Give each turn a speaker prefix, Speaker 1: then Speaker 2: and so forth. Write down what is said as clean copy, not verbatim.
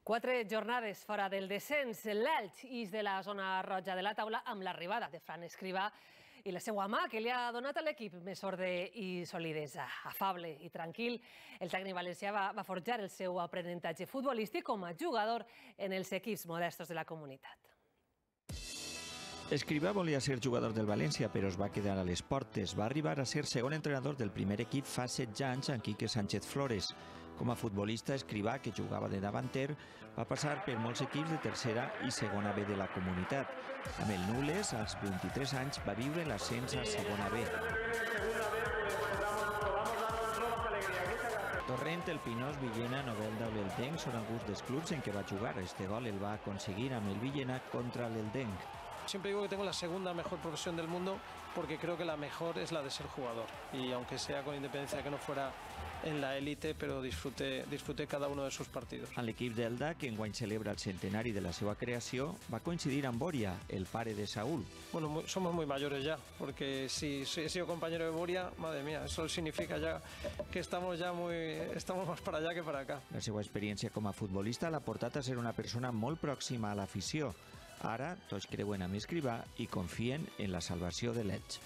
Speaker 1: 4 jornades fora del descens. L'Elx ix de la zona roja de la taula amb l'arribada de Fran Escribà i la seva mà, que li ha donat a l'equip més ordre i solidesa. Afable i tranquil, el tècnic valencià va forjar el seu aprenentatge futbolístic com a jugador en els equips modestos de la comunitat.
Speaker 2: Escribà volia ser jugador del València, però es va quedar a les portes. Va arribar a ser segon entrenador del primer equip fa 16 anys amb Quique Sánchez Flores. Com a futbolista, Escribà, que jugava de davanter, va passar per molts equips de tercera i segona B de la comunitat. Amb el Nules, als 23 anys, va viure l'ascens a segona B. Torrent, el Pinós, Villena, Novelda o l'Eldenc són alguns dels clubs en què va jugar. Este gol el va aconseguir amb el Villena contra l'Eldenc.
Speaker 3: Siempre digo que tengo la segunda mejor profesión del mundo porque creo que la mejor es la de ser jugador. Y aunque sea con independencia que no fuera en la élite, pero disfruté cada uno de sus partidos.
Speaker 2: En l'equip d'Elda, que enguany celebra el centenari de la seva creació, va coincidir amb Boria, el pare de Saúl.
Speaker 3: Bueno, somos muy mayores ya, porque si he sido compañero de Boria, madre mía, eso significa ya que estamos más para allá que para acá.
Speaker 2: La seva experiència com a futbolista l'ha portat a ser una persona molt pròxima a l'afició. Ara, tots creuen amb Escribà i confien en la salvació de l'Elx.